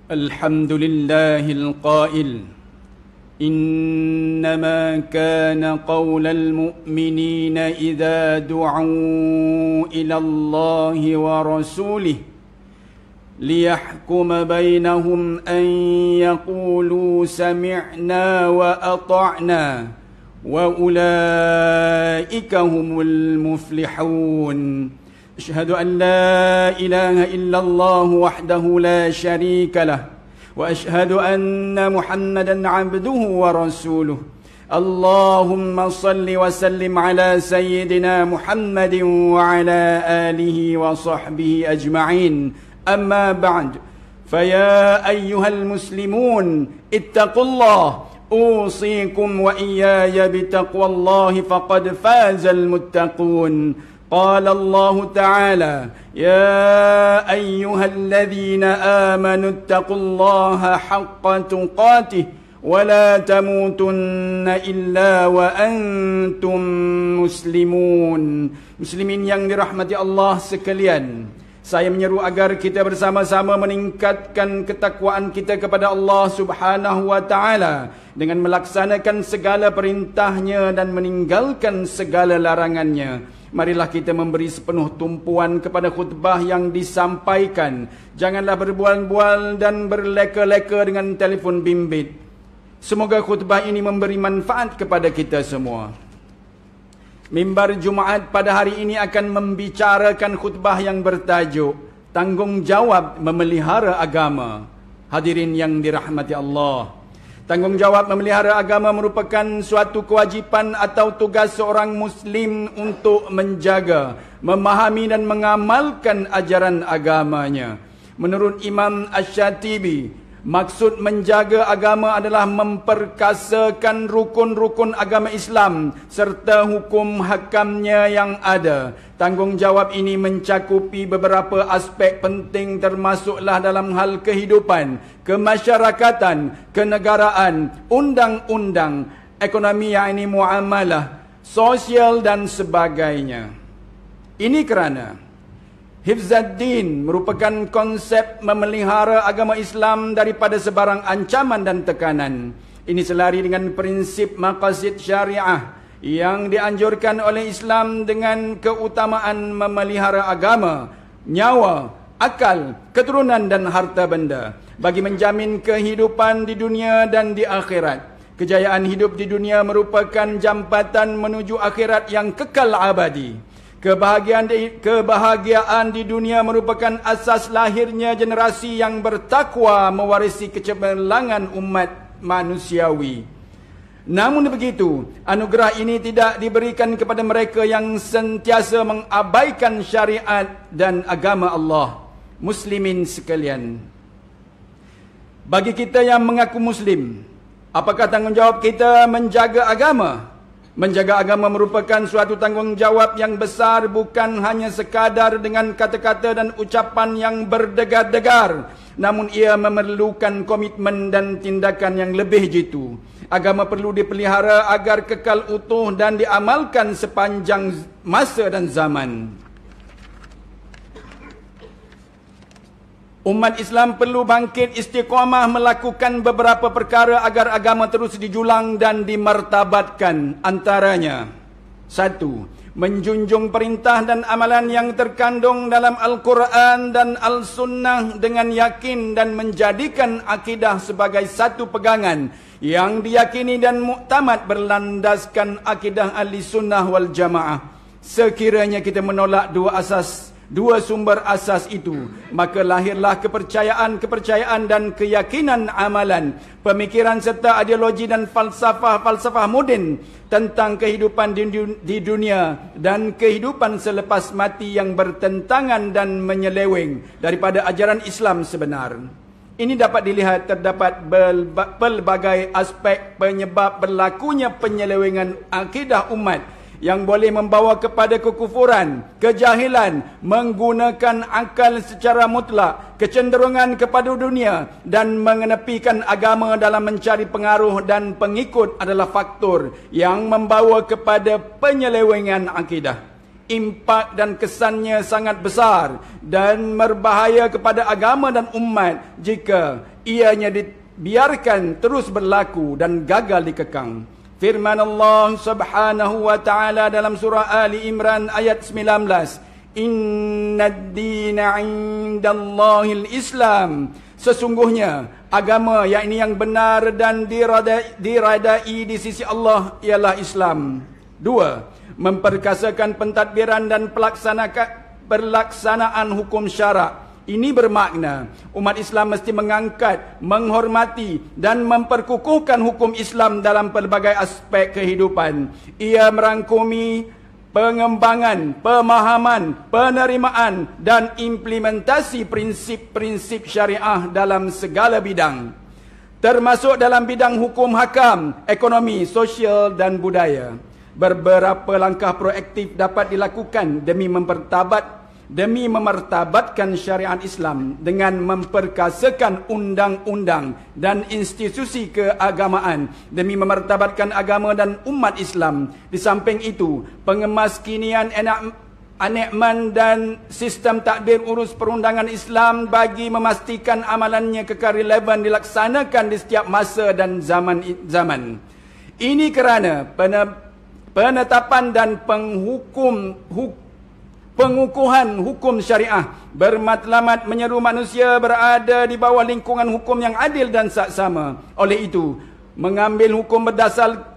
الحمد لله القائل إنما كان قول المؤمنين إذا دعوا إلى الله ورسوله ليحكم بينهم أن يقولوا سمعنا وأطعنا وأولئك هم المفلحون أشهد أن لا إله إلا الله وحده لا شريك له وأشهد أن محمدا عبده ورسوله اللهم صل وسلم على سيدنا محمد وعلى آله وصحبه أجمعين أما بعد فيا أيها المسلمون اتقوا الله أوصيكم وإياي بتقوى الله فقد فاز المتقون قال الله تعالى يا أيها الذين آمنوا اتقوا الله حق تقاته ولا تموتن إلا وأنتم مسلمون. Muslimin yang dirahmati Allah sekalian, saya menyeru agar kita bersama-sama meningkatkan ketakwaan kita kepada Allah Subhanahu wa taala dengan melaksanakan segala perintahnya dan meninggalkan segala larangannya. Marilah kita memberi sepenuh tumpuan kepada khutbah yang disampaikan. Janganlah berbual-bual dan berleka-leka dengan telefon bimbit. Semoga khutbah ini memberi manfaat kepada kita semua. Mimbar Jumaat pada hari ini akan membicarakan khutbah yang bertajuk Tanggungjawab Memelihara Agama. Hadirin yang dirahmati Allah, tanggungjawab memelihara agama merupakan suatu kewajipan atau tugas seorang Muslim untuk menjaga, memahami dan mengamalkan ajaran agamanya. Menurut Imam Asy-Syatibi, maksud menjaga agama adalah memperkasakan rukun-rukun agama Islam serta hukum hakamnya yang ada. Tanggungjawab ini mencakupi beberapa aspek penting, termasuklah dalam hal kehidupan, kemasyarakatan, kenegaraan, undang-undang, ekonomi yakni muamalah, sosial dan sebagainya. Ini kerana Hifzuddin merupakan konsep memelihara agama Islam daripada sebarang ancaman dan tekanan. Ini selari dengan prinsip maqasid syariah yang dianjurkan oleh Islam dengan keutamaan memelihara agama, nyawa, akal, keturunan dan harta benda bagi menjamin kehidupan di dunia dan di akhirat. Kejayaan hidup di dunia merupakan jambatan menuju akhirat yang kekal abadi. Kebahagiaan di dunia merupakan asas lahirnya generasi yang bertakwa mewarisi kecemerlangan umat manusiawi. Namun begitu, anugerah ini tidak diberikan kepada mereka yang sentiasa mengabaikan syariat dan agama Allah. Muslimin sekalian, bagi kita yang mengaku Muslim, apakah tanggungjawab kita menjaga agama? Menjaga agama merupakan suatu tanggungjawab yang besar, bukan hanya sekadar dengan kata-kata dan ucapan yang berdegar-degar, namun ia memerlukan komitmen dan tindakan yang lebih jitu. Agama perlu dipelihara agar kekal utuh dan diamalkan sepanjang masa dan zaman. Umat Islam perlu bangkit istiqamah melakukan beberapa perkara agar agama terus dijulang dan dimartabatkan. Antaranya, 1. Menjunjung perintah dan amalan yang terkandung dalam Al-Quran dan Al-Sunnah dengan yakin dan menjadikan akidah sebagai satu pegangan yang diyakini dan muktamad berlandaskan akidah ahli sunnah wal jamaah. Sekiranya kita menolak dua sumber asas itu, maka lahirlah kepercayaan dan keyakinan amalan, pemikiran serta ideologi dan falsafah moden tentang kehidupan di dunia dan kehidupan selepas mati yang bertentangan dan menyeleweng daripada ajaran Islam sebenar. Ini dapat dilihat terdapat pelbagai aspek penyebab berlakunya penyelewengan akidah umat yang boleh membawa kepada kekufuran, kejahilan, menggunakan akal secara mutlak, kecenderungan kepada dunia dan mengenepikan agama dalam mencari pengaruh dan pengikut adalah faktor yang membawa kepada penyelewengan akidah. impak dan kesannya sangat besar dan berbahaya kepada agama dan umat jika ianya dibiarkan terus berlaku dan gagal dikekang. Firman Allah Subhanahu wa taala dalam surah Ali Imran ayat 19, Innad dina 'indallahil Islam. Sesungguhnya agama yakni yang benar dan diradai di sisi Allah ialah Islam. 2. Memperkasakan pentadbiran dan pelaksanaan hukum syarak. Ini bermakna umat Islam mesti mengangkat, menghormati dan memperkukuhkan hukum Islam dalam pelbagai aspek kehidupan. Ia merangkumi pengembangan, pemahaman, penerimaan dan implementasi prinsip-prinsip syariah dalam segala bidang, termasuk dalam bidang hukum hakam, ekonomi, sosial dan budaya. Beberapa langkah proaktif dapat dilakukan demi memartabatkan syariat Islam dengan memperkasakan undang-undang dan institusi keagamaan demi memartabatkan agama dan umat Islam. Di samping itu, pengemaskinian anekman dan sistem takbir urus perundangan Islam bagi memastikan amalannya kekal relevan dilaksanakan di setiap masa dan zaman. Ini kerana penetapan dan pengukuhan hukum syariah bermatlamat menyeru manusia berada di bawah lingkungan hukum yang adil dan saksama. Oleh itu, mengambil hukum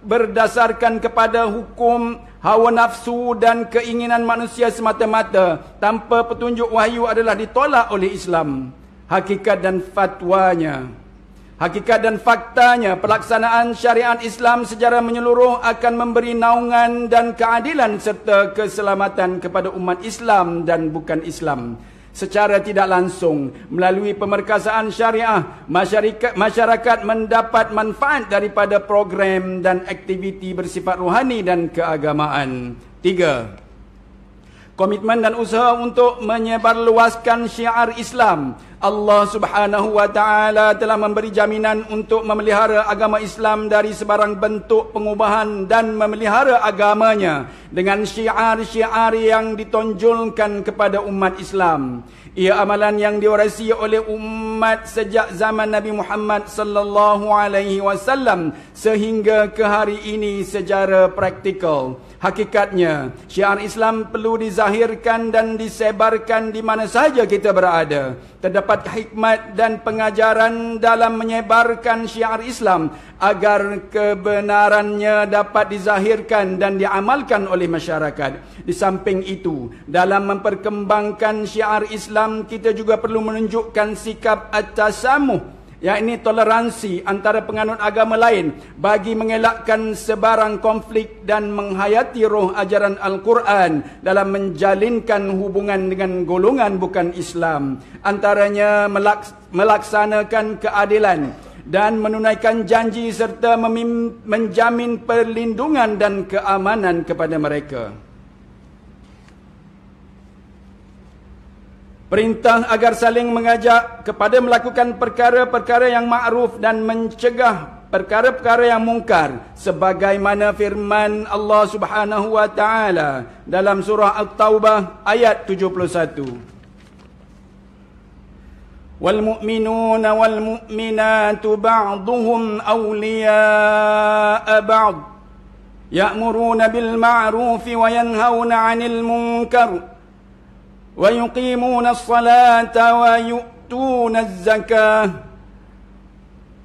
berdasarkan kepada hukum hawa nafsu dan keinginan manusia semata-mata tanpa petunjuk wahyu adalah ditolak oleh Islam. Hakikat dan faktanya, pelaksanaan syariat Islam secara menyeluruh akan memberi naungan dan keadilan serta keselamatan kepada umat Islam dan bukan Islam. Secara tidak langsung, melalui pemerkasaan syariah, masyarakat mendapat manfaat daripada program dan aktiviti bersifat rohani dan keagamaan. 3. Komitmen dan usaha untuk menyebarluaskan syiar Islam. Allah Subhanahu wa taala telah memberi jaminan untuk memelihara agama Islam dari sebarang bentuk pengubahan dan memelihara agamanya dengan syiar-syiar yang ditonjolkan kepada umat Islam. Ia amalan yang diwarisi oleh umat sejak zaman Nabi Muhammad sallallahu alaihi wasallam sehingga ke hari ini secara praktikal. Hakikatnya, syiar Islam perlu dizahirkan dan disebarkan di mana sahaja kita berada. Terdapat hikmat dan pengajaran dalam menyebarkan syiar Islam agar kebenarannya dapat dizahirkan dan diamalkan oleh masyarakat. Di samping itu, dalam memperkembangkan syiar Islam, kita juga perlu menunjukkan sikap at-tasamuh, yakni toleransi antara penganut agama lain bagi mengelakkan sebarang konflik dan menghayati roh ajaran Al-Quran dalam menjalinkan hubungan dengan golongan bukan Islam. Antaranya melaksanakan keadilan dan menunaikan janji serta menjamin perlindungan dan keamanan kepada mereka. Perintah agar saling mengajak kepada melakukan perkara-perkara yang ma'ruf dan mencegah perkara-perkara yang mungkar, sebagaimana firman Allah Subhanahu wa taala dalam surah At-Taubah ayat 71. Wal mu'minuna wal mu'minatu ba'duhum awliya'a ba'd ya'muruna bil ma'rufi wa yanhauna 'anil munkar ويقيمون الصلاة ويؤتون الزكاة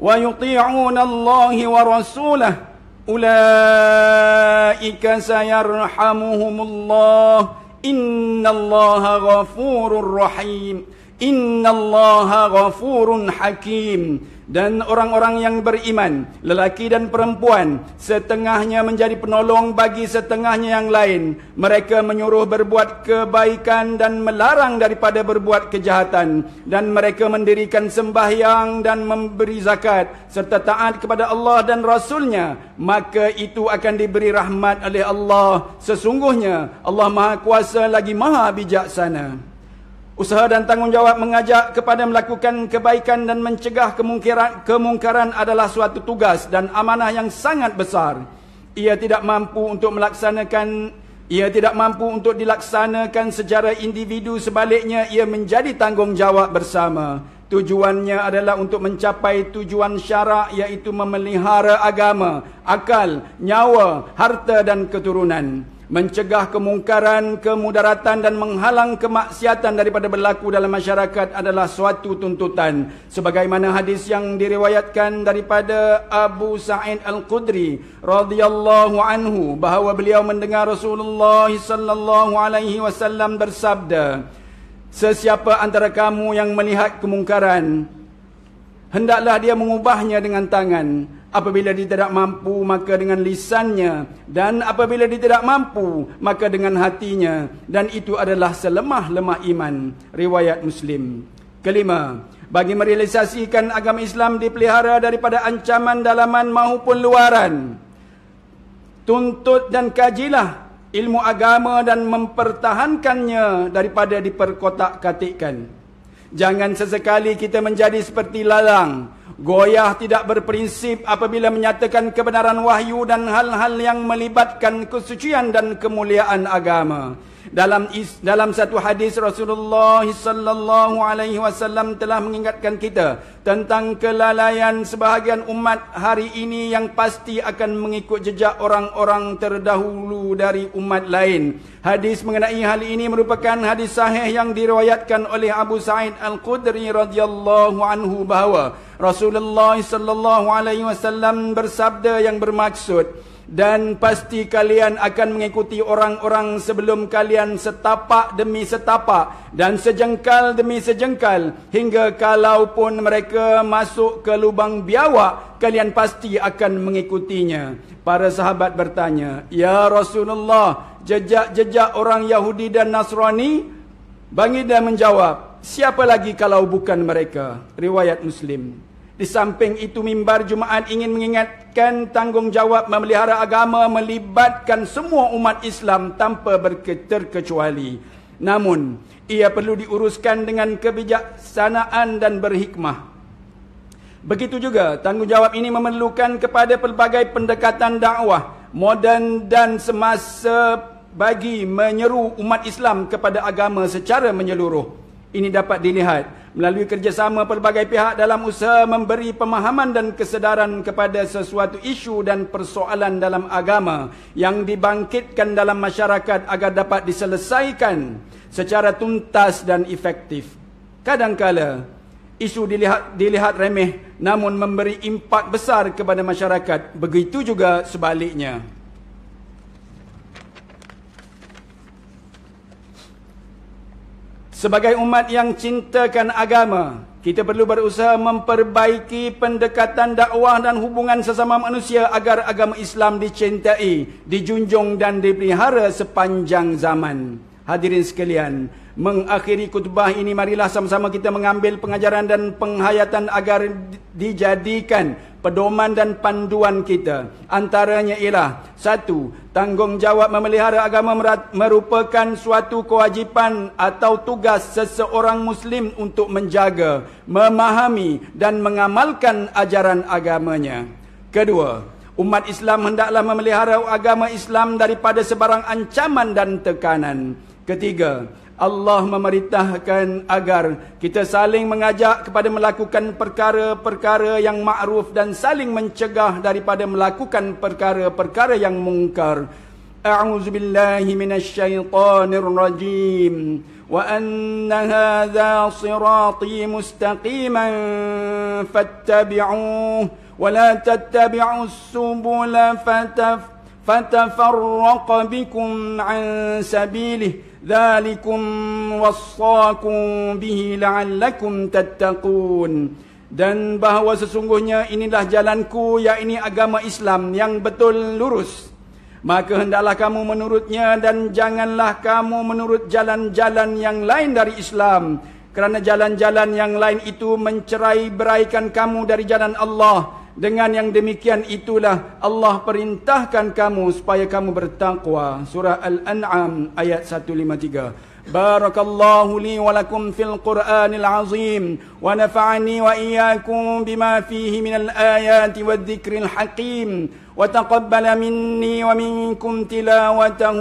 ويطيعون الله ورسوله أولئك سيرحمهم الله إن الله غفور رحيم إن الله غفور حكيم. Dan orang-orang yang beriman, lelaki dan perempuan, setengahnya menjadi penolong bagi setengahnya yang lain. Mereka menyuruh berbuat kebaikan dan melarang daripada berbuat kejahatan. Dan mereka mendirikan sembahyang dan memberi zakat, serta taat kepada Allah dan Rasulnya. Maka itu akan diberi rahmat oleh Allah. Sesungguhnya Allah Maha Kuasa lagi Maha Bijaksana. Usaha dan tanggungjawab mengajak kepada melakukan kebaikan dan mencegah kemungkaran adalah suatu tugas dan amanah yang sangat besar. Ia tidak mampu untuk melaksanakan Ia tidak mampu untuk dilaksanakan secara individu, sebaliknya ia menjadi tanggungjawab bersama. Tujuannya adalah untuk mencapai tujuan syarak, iaitu memelihara agama, akal, nyawa, harta dan keturunan. Mencegah kemungkaran, kemudaratan dan menghalang kemaksiatan daripada berlaku dalam masyarakat adalah suatu tuntutan. Sebagaimana hadis yang diriwayatkan daripada Abu Sa'id Al-Khudri radhiyallahu anhu, bahawa beliau mendengar Rasulullah sallallahu alaihi wasallam bersabda, "Sesiapa antara kamu yang melihat kemungkaran, hendaklah dia mengubahnya dengan tangan. Apabila dia tidak mampu, maka dengan lisannya. Dan apabila dia tidak mampu, maka dengan hatinya. Dan itu adalah selemah-lemah iman." Riwayat Muslim. Kelima, bagi merealisasikan agama Islam dipelihara daripada ancaman dalaman maupun luaran, tuntut dan kajilah ilmu agama dan mempertahankannya daripada diperkotak-katikkan. Jangan sesekali kita menjadi seperti lalang, goyah, tidak berprinsip apabila menyatakan kebenaran wahyu dan hal-hal yang melibatkan kesucian dan kemuliaan agama. Dalam satu hadis, Rasulullah sallallahu alaihi wasallam telah mengingatkan kita tentang kelalaian sebahagian umat hari ini yang pasti akan mengikut jejak orang-orang terdahulu dari umat lain. Hadis mengenai hal ini merupakan hadis sahih yang diriwayatkan oleh Abu Sa'id Al-Khudri radhiyallahu anhu, bahawa Rasulullah sallallahu alaihi wasallam bersabda yang bermaksud, "Dan pasti kalian akan mengikuti orang-orang sebelum kalian setapak demi setapak dan sejengkal demi sejengkal, hingga kalaupun mereka masuk ke lubang biawak, kalian pasti akan mengikutinya." Para sahabat bertanya, "Ya Rasulullah, jejak-jejak orang Yahudi dan Nasrani?" Baginda menjawab, "Siapa lagi kalau bukan mereka?" Riwayat Muslim. Di samping itu, mimbar Jumaat ingin mengingatkan tanggungjawab memelihara agama melibatkan semua umat Islam tanpa terkecuali. Namun, ia perlu diuruskan dengan kebijaksanaan dan berhikmah. Begitu juga, tanggungjawab ini memerlukan kepada pelbagai pendekatan dakwah moden dan semasa bagi menyeru umat Islam kepada agama secara menyeluruh. Ini dapat dilihat melalui kerjasama pelbagai pihak dalam usaha memberi pemahaman dan kesedaran kepada sesuatu isu dan persoalan dalam agama yang dibangkitkan dalam masyarakat agar dapat diselesaikan secara tuntas dan efektif. Kadangkala isu dilihat remeh, namun memberi impak besar kepada masyarakat. Begitu juga sebaliknya. Sebagai umat yang cintakan agama, kita perlu berusaha memperbaiki pendekatan dakwah dan hubungan sesama manusia agar agama Islam dicintai, dijunjung dan dipelihara sepanjang zaman. Hadirin sekalian, mengakhiri khutbah ini, marilah sama-sama kita mengambil pengajaran dan penghayatan agar dijadikan pedoman dan panduan kita. Antaranya ialah: 1. Tanggungjawab memelihara agama merupakan suatu kewajipan atau tugas seseorang Muslim untuk menjaga, memahami dan mengamalkan ajaran agamanya. 2. Umat Islam hendaklah memelihara agama Islam daripada sebarang ancaman dan tekanan. 3. Allah memerintahkan agar kita saling mengajak kepada melakukan perkara-perkara yang ma'ruf dan saling mencegah daripada melakukan perkara-perkara yang mungkar. A'udzu billahi minasyaitonir rajim. Wa anna hadza sirati mustaqiman fattabi'uhu wa la tattabi'us subula fatafarraqa bikum an sabilihi. Dzalikum wassakum bihi la'allakum tattaqun. Dan bahawa sesungguhnya inilah jalanku, yakni agama Islam yang betul lurus. Maka hendaklah kamu menurutnya dan janganlah kamu menurut jalan-jalan yang lain dari Islam. Kerana jalan-jalan yang lain itu mencerai-beraikan kamu dari jalan Allah. Dengan yang demikian itulah Allah perintahkan kamu supaya kamu bertakwa. Surah Al-An'am ayat 153. بارك الله لي ولكم في القرآن العظيم ونفعني وإياكم بما فيه من الآيات والذكر الحكيم وتقبل مني ومنكم تلاوته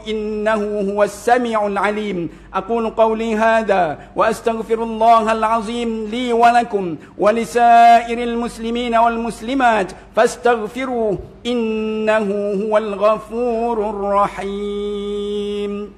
إنه هو السميع العليم أقول قولي هذا وأستغفر الله العظيم لي ولكم ولسائر المسلمين والمسلمات فاستغفروه إنه هو الغفور الرحيم